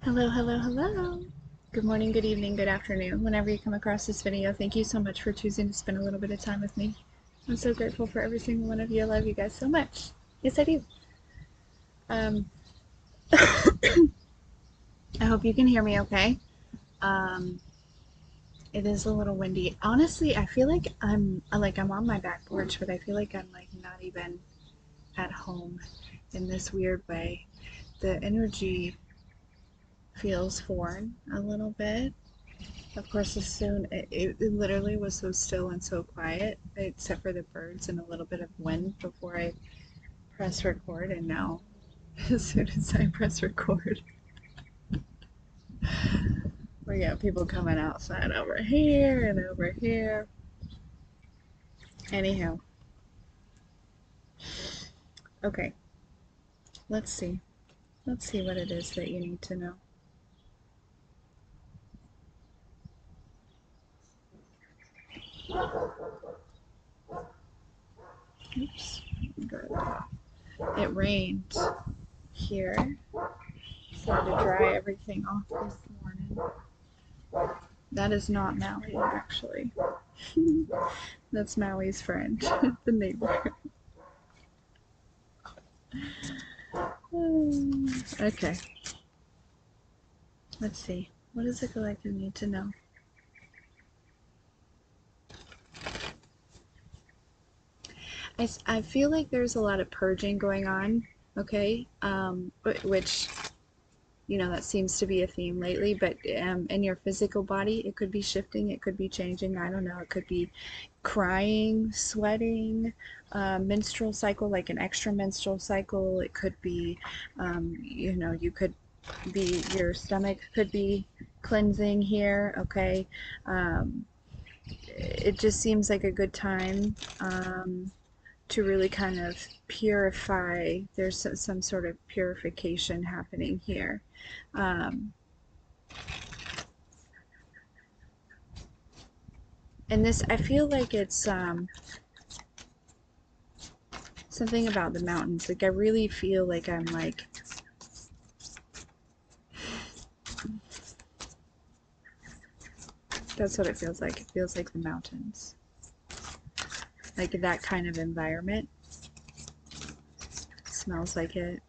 Hello, hello, hello. Good morning, good evening, good afternoon. Whenever you come across this video, thank you so much for choosing to spend a little bit of time with me. I'm so grateful for every single one of you. I love you guys so much. Yes, I do. Um, I hope you can hear me okay. Um, it is a little windy. Honestly, I feel like I'm on my back porch, but I feel like I'm like not even at home in this weird way. The energy feels foreign a little bit. Of course, as soon it literally was so still and so quiet, except for the birds and a little bit of wind before I press record. And now, as soon as I press record, we got people coming outside over here and over here. Anyhow, okay, let's see. Let's see what it is that you need to know. Oops. Good. It rained here, so I had to dry everything off this morning. That is not Maui, actually. That's Maui's friend, the neighbor. Okay, let's see. What does the collective need to know? I feel like there's a lot of purging going on, okay? Which, that seems to be a theme lately, but in your physical body, it could be shifting, it could be changing, I don't know. It could be crying, sweating, menstrual cycle, like an extra menstrual cycle. It could be, you could be, your stomach could be cleansing here, okay? Um, it just seems like a good time to really kind of purify. There's some sort of purification happening here. Um, and this, I feel like it's something about the mountains. Like, I really feel like I'm like, that's what it feels like. It feels like the mountains. Like that kind of environment. Smells like it.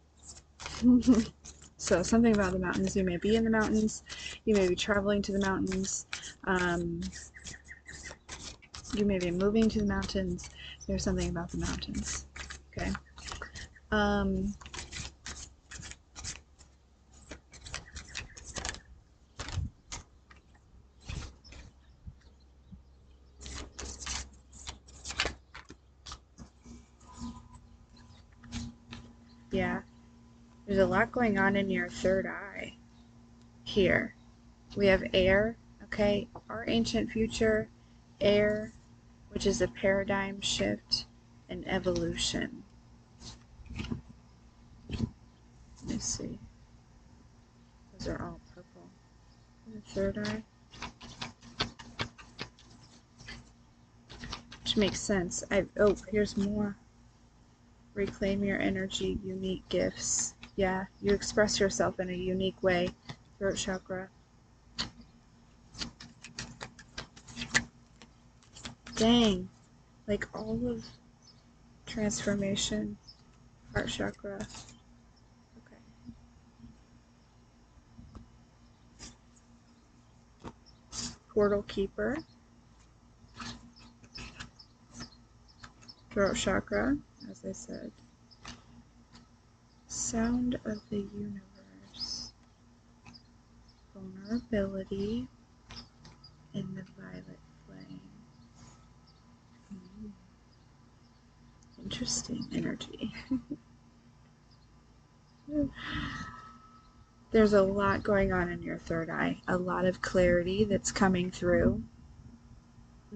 So something about the mountains. You may be in the mountains. You may be traveling to the mountains. Um, you may be moving to the mountains. There's something about the mountains. Okay. Um, yeah. There's a lot going on in your third eye here. We have air, okay? Our ancient future, air, which is a paradigm shift and evolution. Let me see. Those are all purple. The third eye. Which makes sense. Oh, here's more. Reclaim your energy, unique gifts. Yeah, you express yourself in a unique way. Throat chakra. Dang. Like all of transformation. Heart chakra. Okay. Portal keeper. Throat chakra, as I said. Sound of the universe. Vulnerability in the violet flame. Interesting energy. There's a lot going on in your third eye. A lot of clarity that's coming through.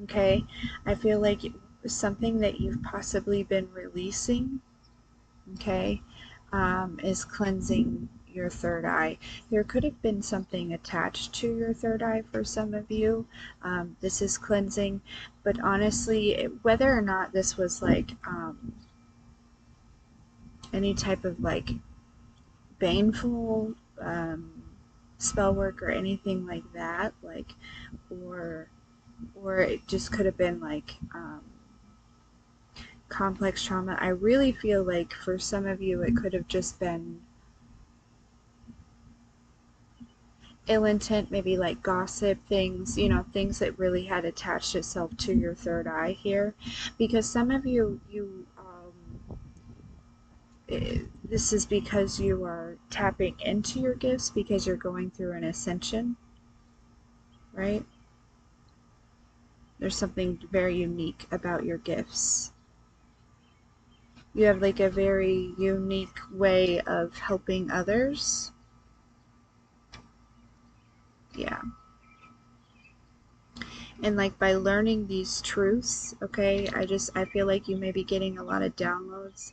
Okay? I feel like something that you've possibly been releasing, okay, is cleansing your third eye. There could have been something attached to your third eye for some of you. This is cleansing, but honestly, whether or not this was like any type of like baneful spell work or anything like that, like, or it just could have been like complex trauma. I really feel like for some of you it could have just been ill intent, maybe like gossip things, you know, things that really had attached itself to your third eye here, because some of you this is because you are tapping into your gifts because you're going through an ascension, right? There's something very unique about your gifts. You have like a very unique way of helping others. Yeah. And like by learning these truths, okay, I feel like you may be getting a lot of downloads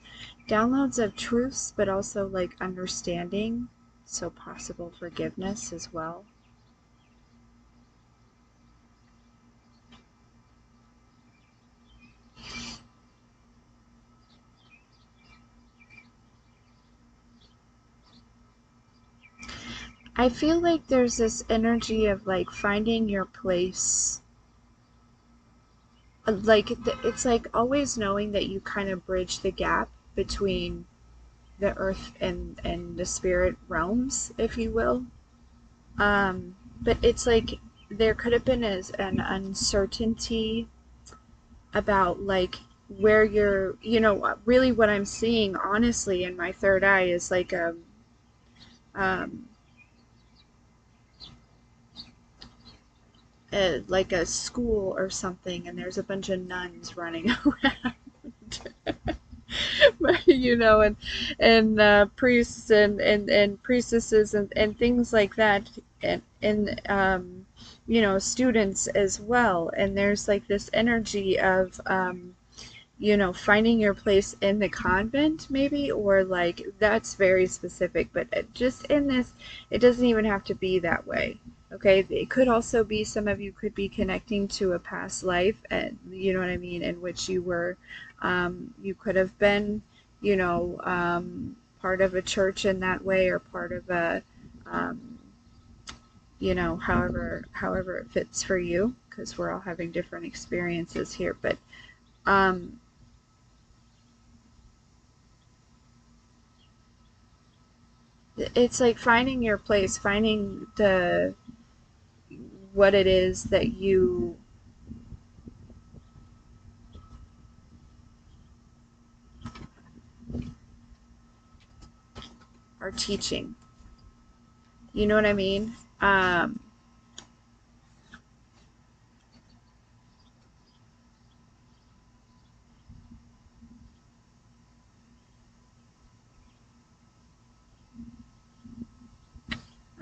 of truths, but also like understanding, so possible forgiveness as well. I feel like there's this energy of like finding your place. Like it's like always knowing that you kind of bridge the gap between the earth and the spirit realms, if you will. But it's like there could have been as an uncertainty about like where you're, you know, really what I'm seeing honestly in my third eye is um, like a school or something, and there's a bunch of nuns running around. You know, and priests and priestesses and things like that, and you know, students as well. And there's like this energy of you know, finding your place in the convent, maybe, or like that's very specific, but just in this, it doesn't even have to be that way. Okay, it could also be some of you could be connecting to a past life, and you know what I mean, in which you were, you could have been, you know, part of a church in that way, or part of a, um, you know, however it fits for you, because we're all having different experiences here, but um, it's like finding your place, finding the what it is that you are teaching. You know what I mean?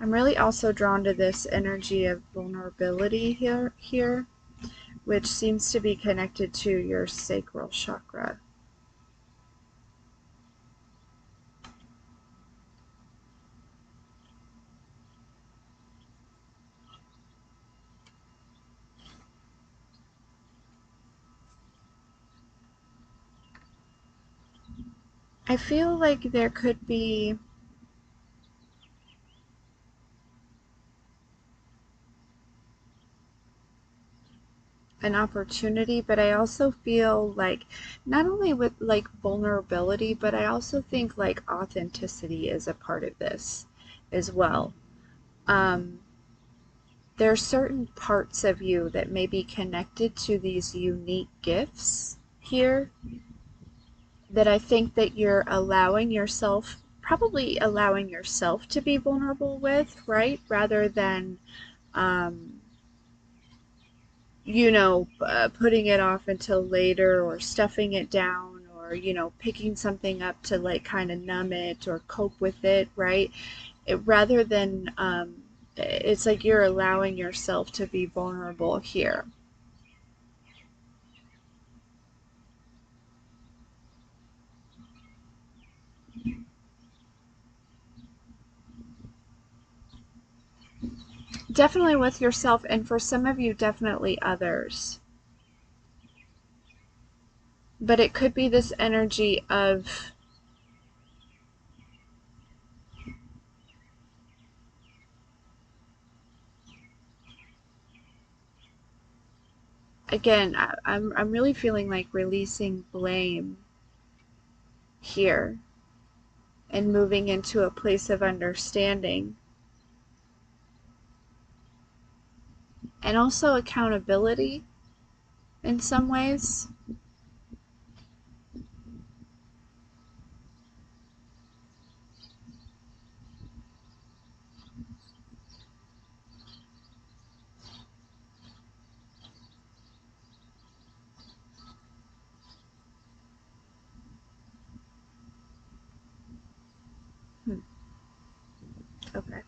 I'm really also drawn to this energy of vulnerability here, which seems to be connected to your sacral chakra. I feel like there could be an opportunity, but I also feel like not only with like vulnerability, but I also think like authenticity is a part of this as well. Um, there are certain parts of you that may be connected to these unique gifts here that I think that you're allowing yourself, probably allowing yourself to be vulnerable with, right? Rather than, um, you know, putting it off until later or stuffing it down or, you know, picking something up to like kind of numb it or cope with it, right? Rather than, it's like you're allowing yourself to be vulnerable here. Definitely with yourself, and for some of you, definitely others. But it could be this energy of, again, I'm really feeling like releasing blame here and moving into a place of understanding and also accountability in some ways. Hmm. Okay.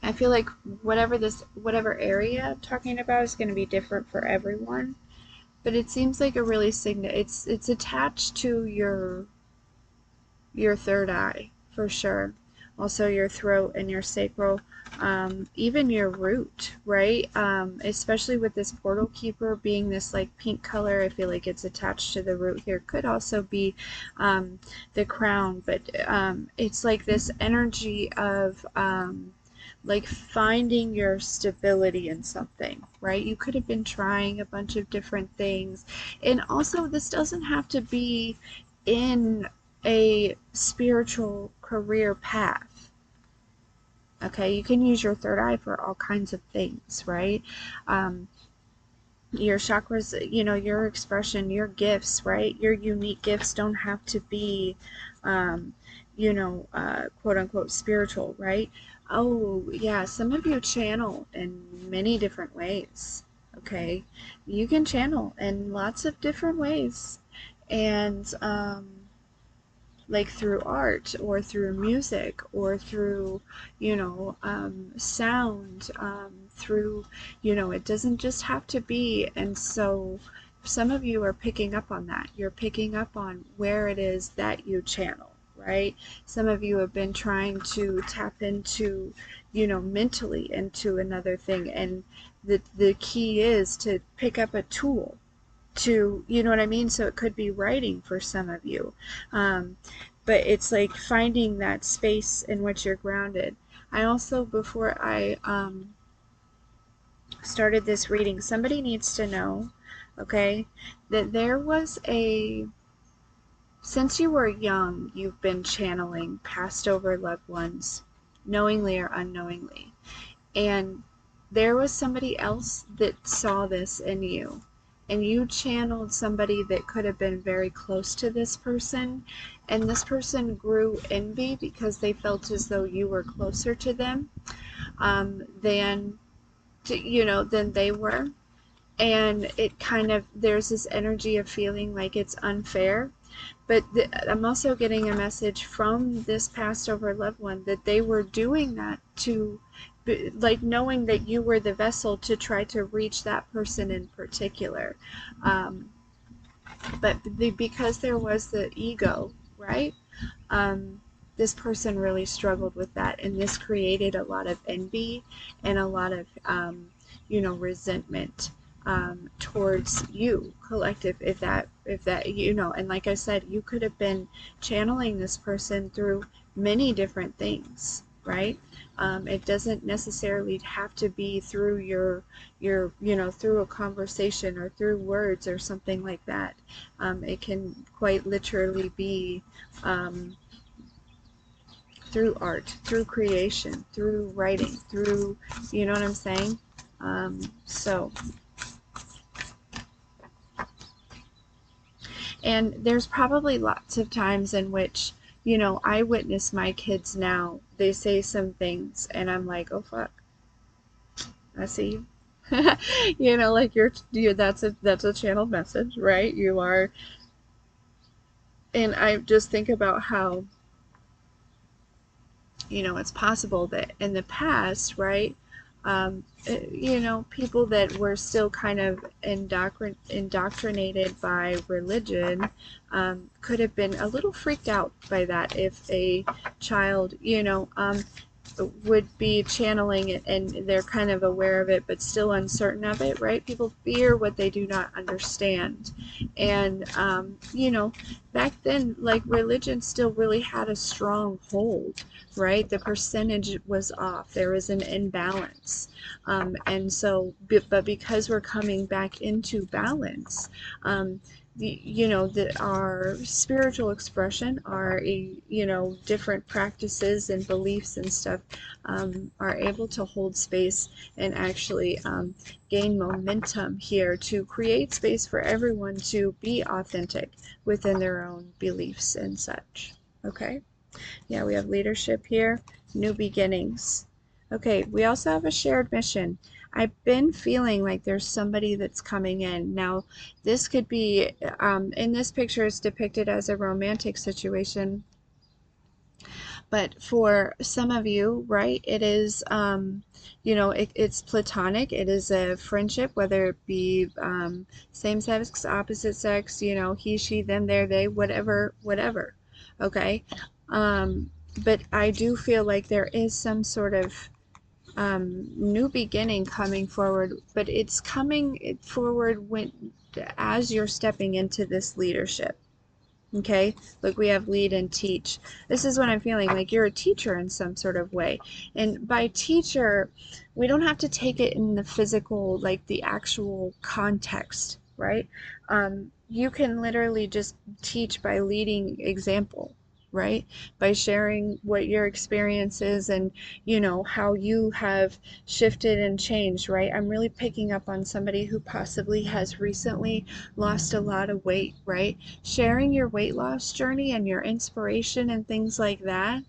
I feel like whatever area I'm talking about is going to be different for everyone, but it seems like a really it's attached to your third eye for sure. Also your throat and your sacral, even your root, right? Especially with this portal keeper being this like pink color, I feel like it's attached to the root here. Could also be the crown, but it's like this energy of like finding your stability in something, right? You could have been trying a bunch of different things. And also, this doesn't have to be in a spiritual career path. Okay, you can use your third eye for all kinds of things, right? Um, your chakras, your expression, your gifts, right? Your unique gifts don't have to be, um, quote unquote spiritual, right? Oh, yeah, some of you channel in many different ways, okay? You can channel in lots of different ways. And, like through art or through music or through sound, through it doesn't just have to be. And so some of you are picking up on that. You're picking up on where it is that you channel, right? Some of you have been trying to tap into mentally into another thing, and the key is to pick up a tool to, you know what I mean? So it could be writing for some of you. Um, but it's like finding that space in which you're grounded. I also, before I started this reading, somebody needs to know, okay, that there was since you were young, you've been channeling passed over loved ones, knowingly or unknowingly. And there was somebody else that saw this in you, and you channeled somebody that could have been very close to this person, and this person grew envy because they felt as though you were closer to them, than than they were. And it kind of, there's this energy of feeling like it's unfair. But I'm also getting a message from this passed over loved one that they were doing that to, like, knowing that you were the vessel to try to reach that person in particular. Um, but because there was the ego, right? Um, this person really struggled with that, and this created a lot of envy and a lot of, resentment towards you, collective. If that, and like I said, you could have been channeling this person through many different things, right? It doesn't necessarily have to be through through a conversation or through words or something like that. It can quite literally be through art, through creation, through writing, through, you know what I'm saying? So, and there's probably lots of times in which, I witness my kids now, they say some things, and I'm like, oh fuck, I see you. Like that's a channeled message, right? You are, and I just think about how, it's possible that in the past, right, people that were still kind of indoctrinated by religion could have been a little freaked out by that if a child, would be channeling it, and they're kind of aware of it but still uncertain of it, right? People fear what they do not understand. And you know, back then, like, religion still really had a strong hold, right? The percentage was off, there was an imbalance. And so but because we're coming back into balance, you know, that our spiritual expression, our, you know, different practices and beliefs and stuff, are able to hold space and actually gain momentum here to create space for everyone to be authentic within their own beliefs and such. Okay? Yeah, we have leadership here, new beginnings. Okay, we also have a shared mission. I've been feeling like there's somebody that's coming in. Now, this could be, in this picture, it's depicted as a romantic situation, but for some of you, right, it is, you know, it's platonic. It is a friendship, whether it be same sex, opposite sex, you know, he, she, them, their, they, whatever, whatever. Okay. Um, but I do feel like there is some sort of new beginning coming forward, but it's coming forward when, as you're stepping into this leadership. Okay, look, we have lead and teach. This is what I'm feeling like you're a teacher in some sort of way. And by teacher, we don't have to take it in the physical, like the actual context, right? You can literally just teach by leading example, right? By sharing what your experience is and, you know, how you have shifted and changed, right? I'm really picking up on somebody who possibly has recently lost a lot of weight, right? Sharing your weight loss journey and your inspiration and things like that,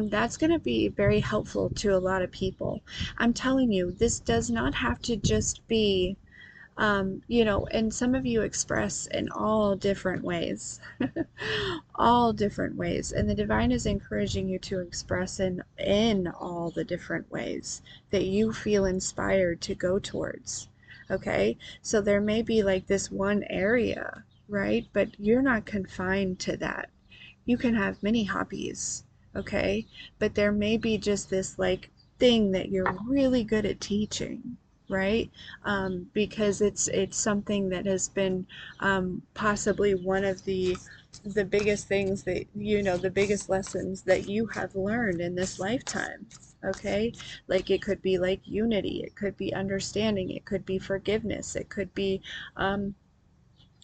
that's going to be very helpful to a lot of people. I'm telling you, this does not have to just be, you know, and some of you express in all different ways, all different ways. And the divine is encouraging you to express in all the different ways that you feel inspired to go towards. Okay, so there may be like this one area, right? But you're not confined to that. You can have many hobbies, okay? But there may be just this like thing that you're really good at teaching, right? Because it's something that has been possibly one of the biggest things that, you know, the biggest lessons that you have learned in this lifetime. Okay, like it could be like unity, it could be understanding, it could be forgiveness, it could be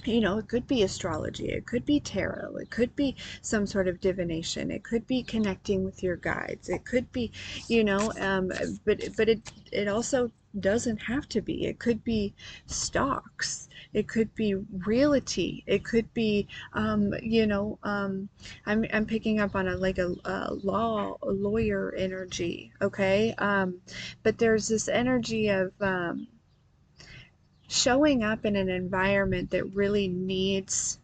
you know, it could be astrology, it could be tarot, it could be some sort of divination, it could be connecting with your guides, it could be, you know, but it also doesn't have to be. It could be stocks, it could be realty, it could be, you know, I'm picking up on a like a lawyer energy, okay, but there's this energy of showing up in an environment that really needs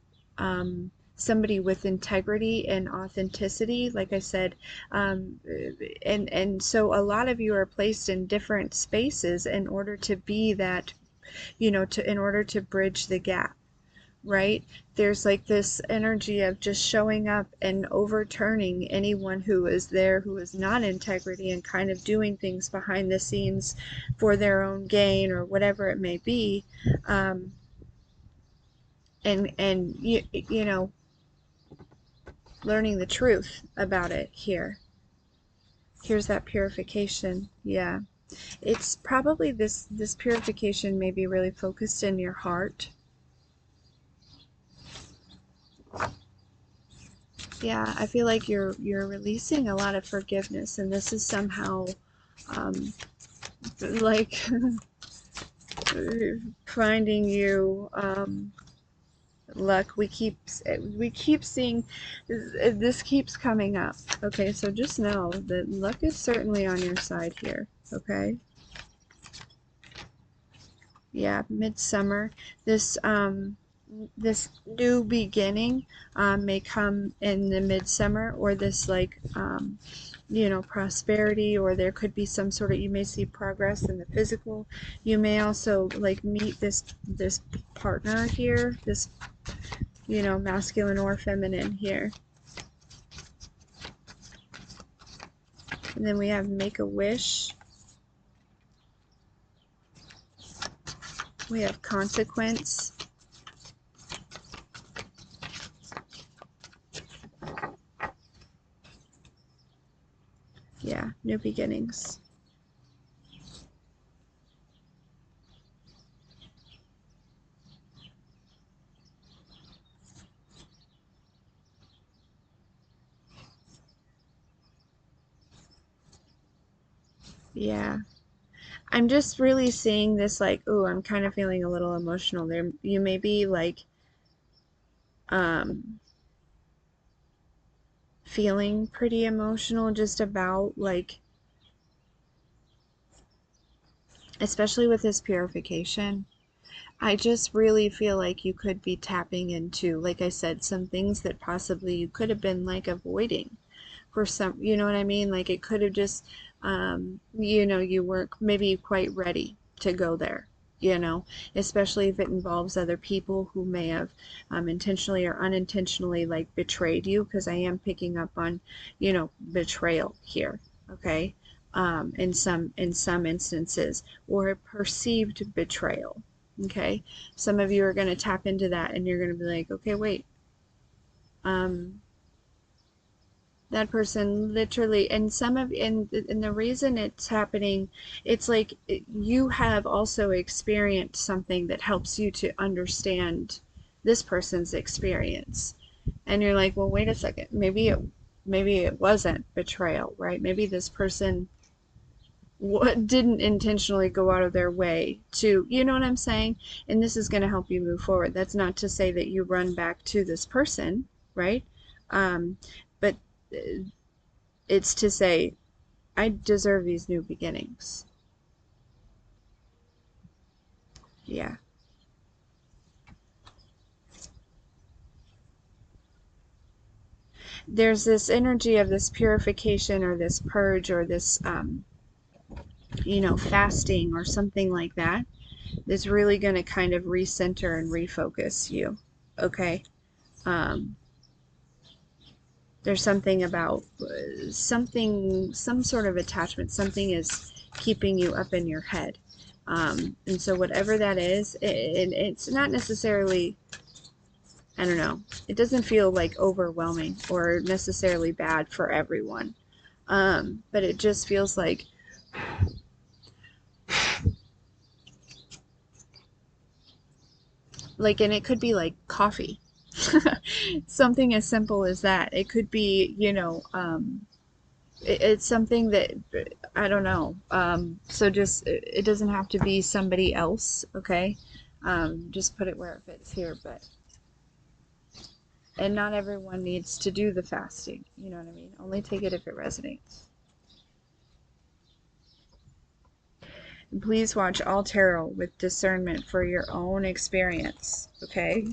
somebody with integrity and authenticity, like I said, and so a lot of you are placed in different spaces in order to be that, you know, to in order to bridge the gap, right? There's like this energy of just showing up and overturning anyone who is there who is not integrity and kind of doing things behind the scenes for their own gain or whatever it may be. Um, and you know, learning the truth about it here. Here's that purification. Yeah. It's probably this purification may be really focused in your heart. Yeah, I feel like you're releasing a lot of forgiveness, and this is somehow um, like finding you luck. We keep seeing this keeps coming up. Okay, so just know that luck is certainly on your side here. Okay. Yeah, midsummer. This new beginning may come in the midsummer, or this like you know, prosperity, or there could be some sort of, you may see progress in the physical. You may also like meet this partner here, this, you know, masculine or feminine here. And then we have make a wish. We have consequence. Yeah, new beginnings. Yeah. I'm just really seeing this like, oh, I'm kind of feeling a little emotional there. You may be like um feeling pretty emotional just about like, especially with this purification. I just really feel like you could be tapping into, like I said, some things that possibly you could have been like avoiding for some, you know what I mean? Like it could have just, you know, you weren't maybe quite ready to go there, you know, especially if it involves other people who may have intentionally or unintentionally like betrayed you, because I am picking up on, you know, betrayal here, okay? In some instances, or a perceived betrayal, okay? Some of you are going to tap into that and you're going to be like, okay, wait, um, that person literally, and some of and the reason it's happening, it's like you have also experienced something that helps you to understand this person's experience, and you're like, well, wait a second, maybe it wasn't betrayal, right? Maybe this person didn't intentionally go out of their way to, you know what I'm saying? And this is going to help you move forward. That's not to say that you run back to this person, right? But it's to say, I deserve these new beginnings. Yeah. There's this energy of this purification or this purge or this, you know, fasting or something like that that's really going to kind of recenter and refocus you. Okay. Um, there's something about some sort of attachment. Something is keeping you up in your head. And so whatever that is, it's not necessarily, I don't know, it doesn't feel like overwhelming or necessarily bad for everyone. But it just feels like, and it could be like coffee. Something as simple as that. It could be, you know, it's something that I don't know. So just it doesn't have to be somebody else, okay? Just put it where it fits here, but and not everyone needs to do the fasting. You know what I mean? Only take it if it resonates. And please watch all tarot with discernment for your own experience, okay?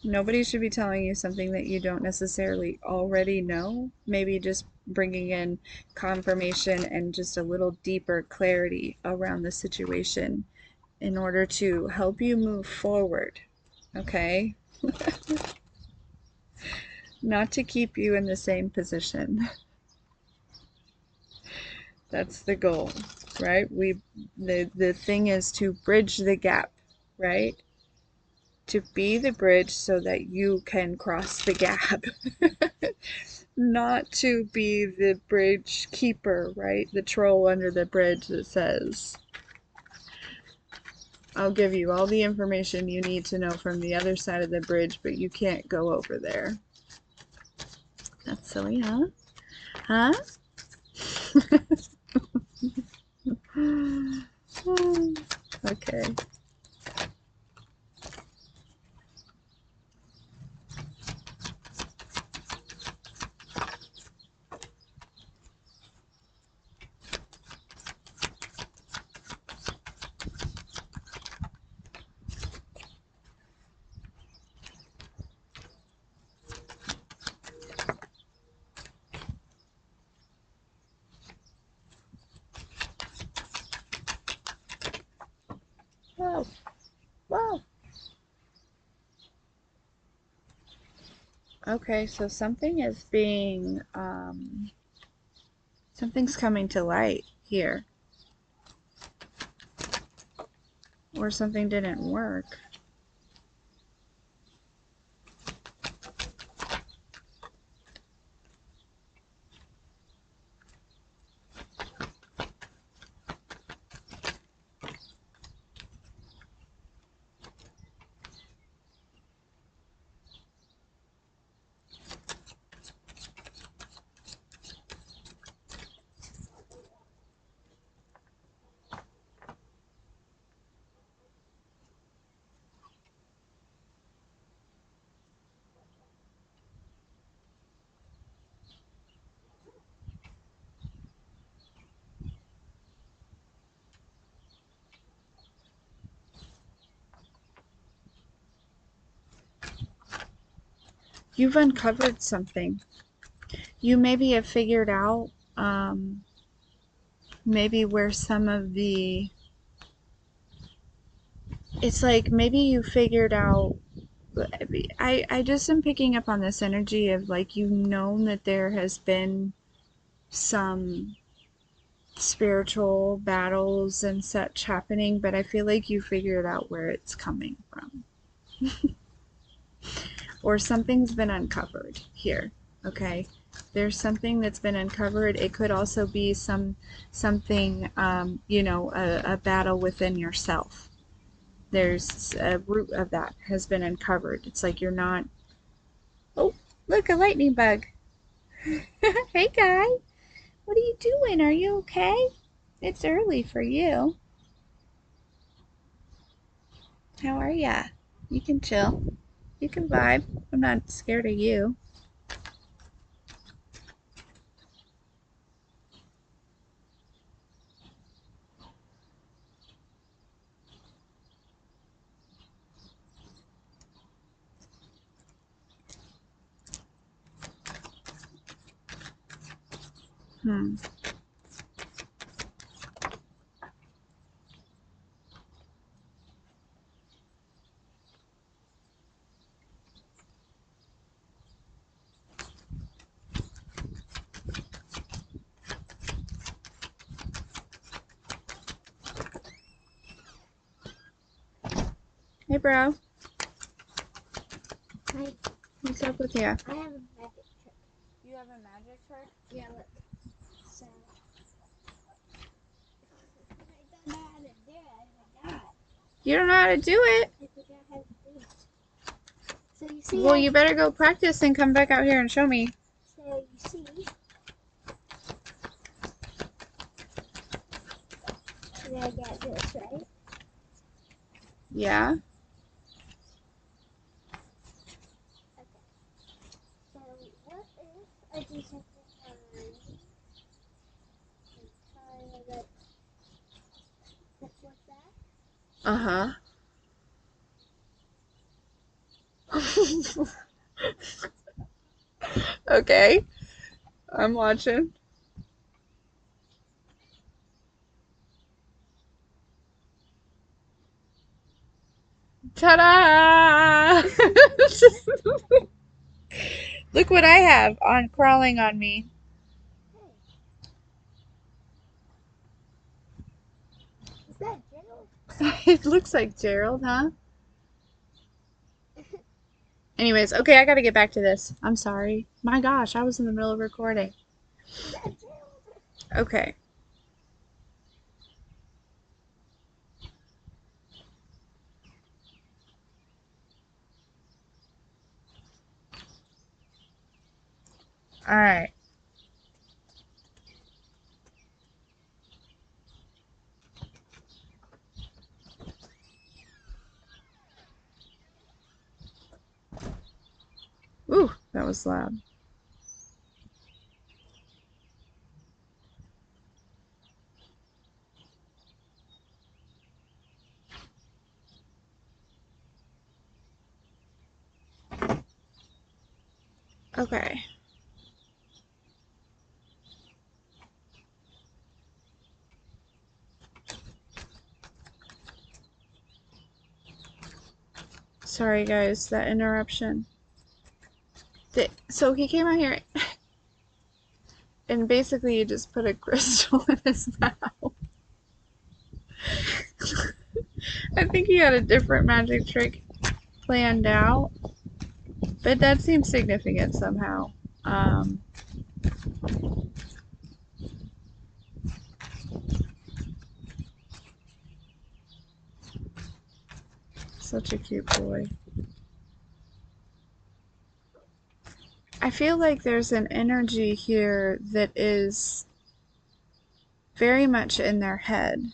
Nobody should be telling you something that you don't necessarily already know. Maybe just bringing in confirmation and just a little deeper clarity around the situation in order to help you move forward. Okay? Not to keep you in the same position. That's the goal, right? The thing is to bridge the gap, right? To be the bridge so that you can cross the gap. Not to be the bridge keeper, right? The troll under the bridge that says, I'll give you all the information you need to know from the other side of the bridge, but you can't go over there. That's silly, huh? Huh? Okay. Whoa. Whoa. Okay, so something is being Something's coming to light here. Or something didn't work. You've uncovered something. You maybe have figured out maybe where some of the, it's like maybe you figured out, I just am picking up on this energy of like you've known that there has been some spiritual battles and such happening, but I feel like you figured out where it's coming from. Or something's been uncovered here, okay? There's something that's been uncovered. It could also be something, you know, a battle within yourself. There's a root of that has been uncovered. It's like you're not, oh, look, a lightning bug. Hey, guy. What are you doing? Are you okay? It's early for you. How are ya? You can chill. You can vibe. I'm not scared of you. Hmm. Hey, bro. Hi. What's up with you? I have a magic trick. You have a magic trick? Yeah, look. So, I don't know how to do it. I forgot. You don't know how to do it? I forgot how to do it. So you see, Well, you better go practice and come back out here and show me. so you see, and I got this, right? Yeah? Okay. So what if I do something like kind of like this like that? Uh-huh. Okay. I'm watching. Ta-da! Look what I have on crawling on me. Hey, is that Gerald? It looks like Gerald, huh? Anyways, okay, I gotta get back to this. I'm sorry. My gosh, I was in the middle of recording. Is that Gerald? Okay. Alright. Ooh, that was loud. Okay. Sorry, guys, that interruption. So he came out here. And basically you just put a crystal in his mouth. I think he had a different magic trick planned out, but that seems significant somehow. Um, Such a cute boy. I feel like there's an energy here that is very much in their head.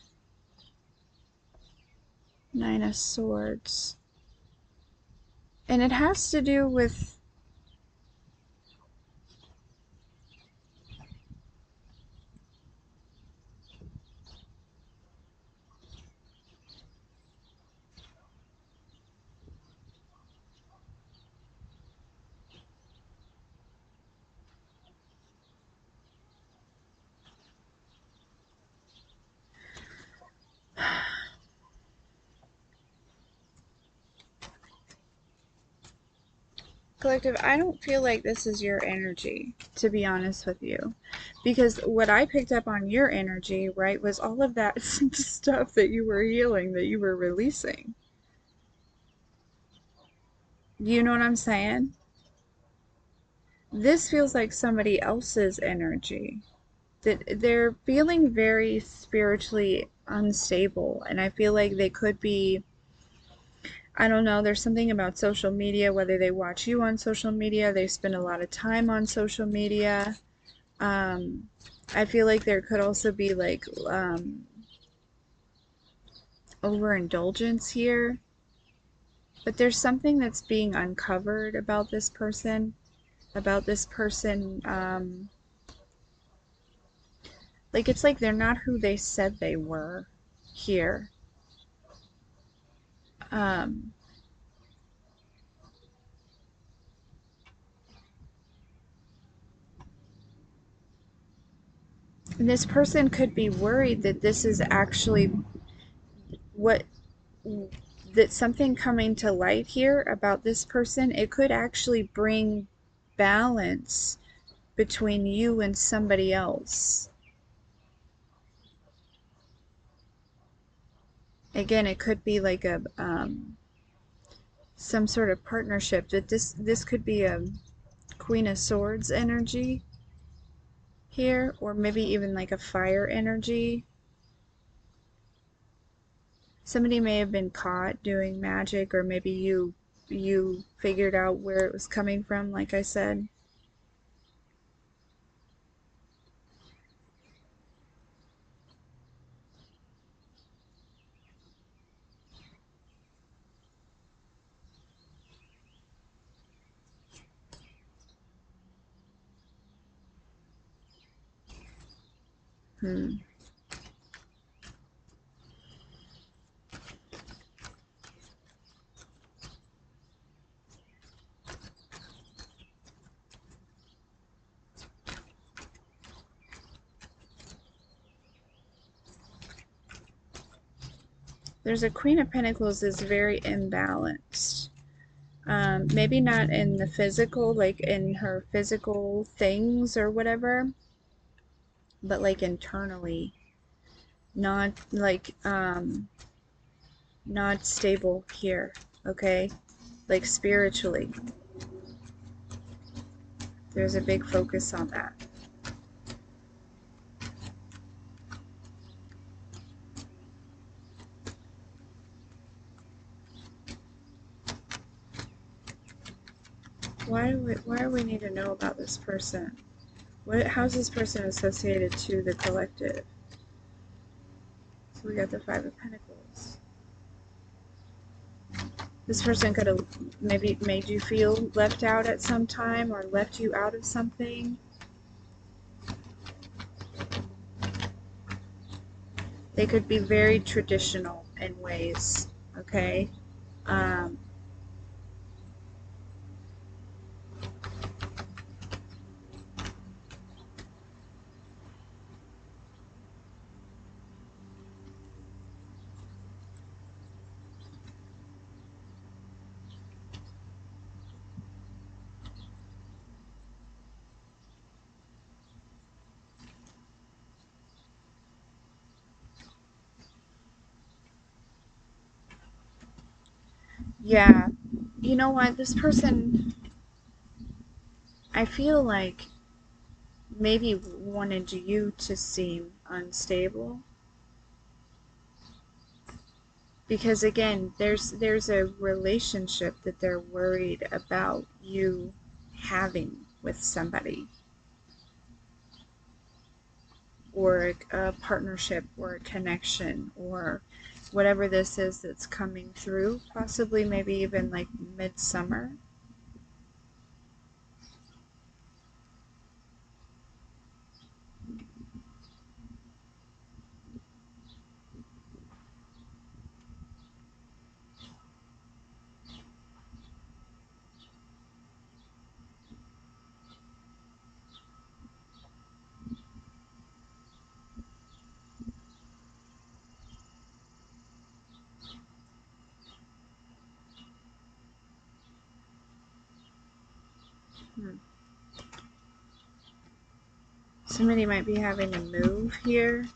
Nine of Swords. And it has to do with Collective. I don't feel like this is your energy, to be honest with you. Because what I picked up on your energy, right, was all of that stuff that you were healing, that you were releasing. You know what I'm saying? This feels like somebody else's energy. That they're feeling very spiritually unstable, and I feel like they could be, I don't know, there's something about social media, whether they watch you on social media, they spend a lot of time on social media. Um, I feel like there could also be like overindulgence here, but there's something that's being uncovered about this person, about this person. Like it's like they're not who they said they were here. Um, and this person could be worried that this is actually what that something coming to light here about this person, it could actually bring balance between you and somebody else. Again, it could be like a some sort of partnership. That this could be a Queen of Swords energy here, or maybe even like a fire energy. Somebody may have been caught doing magic, or maybe you figured out where it was coming from, like I said. Hmm. There's a Queen of Pentacles is very imbalanced. Maybe not in the physical, like in her physical things or whatever, but like internally, not like not stable here, okay? Like spiritually. There's a big focus on that. Why do we need to know about this person? How's this person associated to the collective? So we got the Five of Pentacles. This person could have maybe made you feel left out at some time, or left you out of something. They could be very traditional in ways, okay? Um, Yeah. You know what? This person, I feel like maybe wanted you to seem unstable because again, there's a relationship that they're worried about you having with somebody, or a partnership or a connection, or whatever this is that's coming through, possibly maybe even like midsummer. Hmm. Somebody might be having to move here.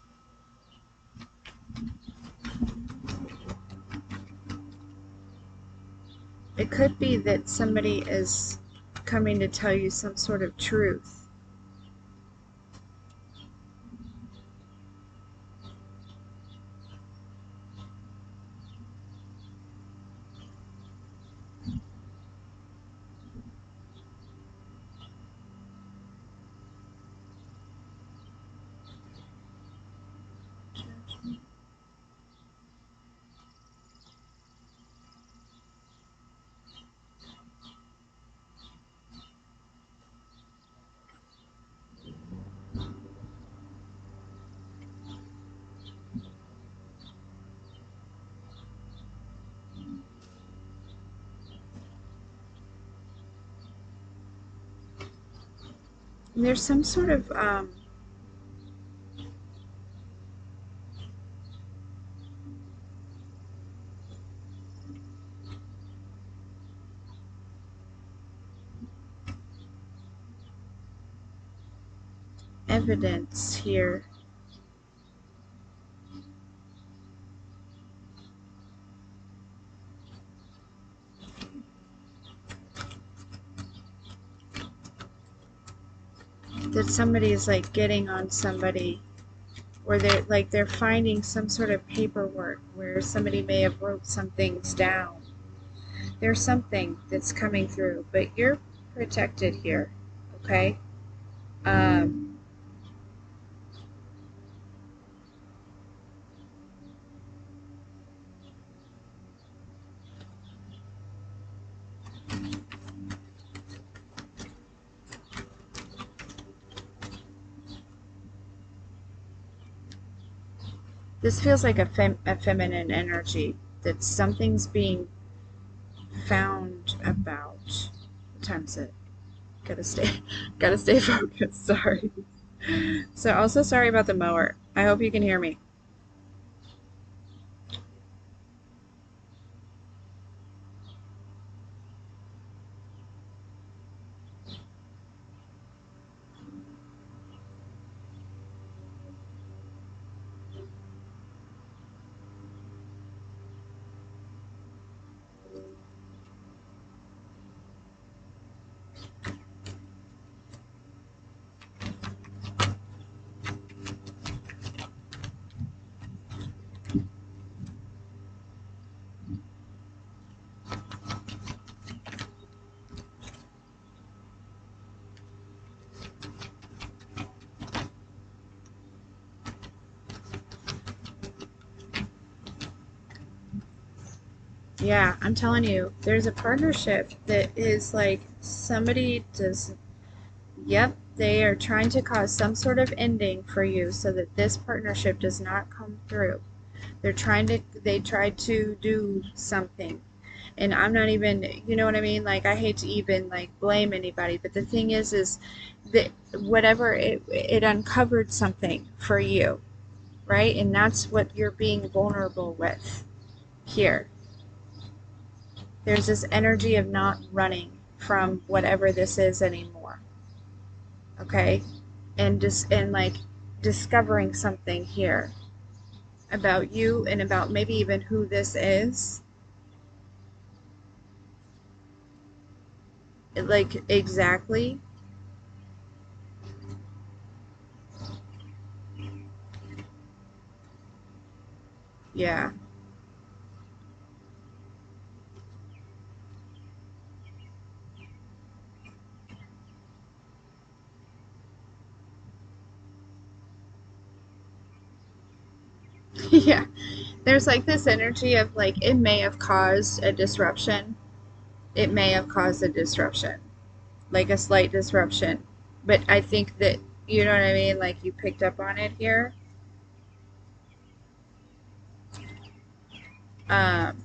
It could be that somebody is coming to tell you some sort of truth. And there's some sort of evidence here. That somebody is like getting on somebody, or they're finding some sort of paperwork where somebody may have wrote some things down. There's something that's coming through, but you're protected here, okay? Um, this feels like a feminine energy, that something's being found about. What time is it? Gotta stay, gotta stay focused. Sorry. So also sorry about the mower. I hope you can hear me. Yeah, I'm telling you, there's a partnership that is like somebody does, yep, they are trying to cause some sort of ending for you so that this partnership does not come through. They tried to do something. And I'm not even, you know what I mean? Like, I hate to even like blame anybody, but the thing is that whatever it uncovered something for you, right? And that's what you're being vulnerable with here. There's this energy of not running from whatever this is anymore. Okay? And like discovering something here about you and about maybe even who this is. Like, exactly. Yeah. Yeah. There's like this energy of like it may have caused a disruption. It may have caused a disruption, like a slight disruption. But I think that, you know what I mean? Like you picked up on it here. Um,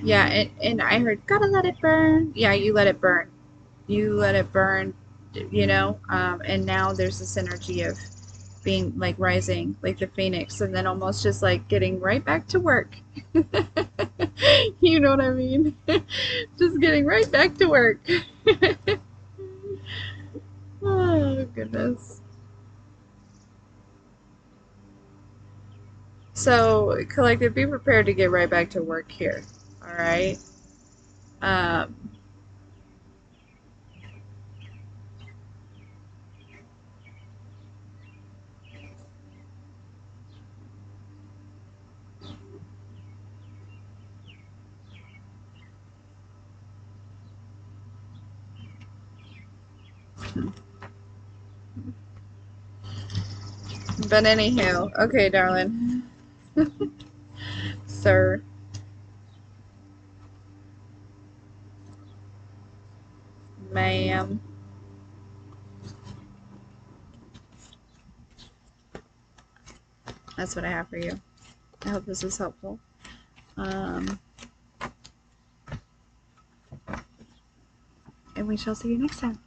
yeah, and I heard, gotta let it burn. Yeah, you let it burn. You let it burn, and now there's this energy of being like rising like the phoenix and then almost just like getting right back to work. You know what I mean? Just getting right back to work. Oh goodness. So collective, be prepared to get right back to work here. All right. um, but anyhow, okay, darling. Sir. Ma'am. That's what I have for you. I hope this is helpful. um, and we shall see you next time.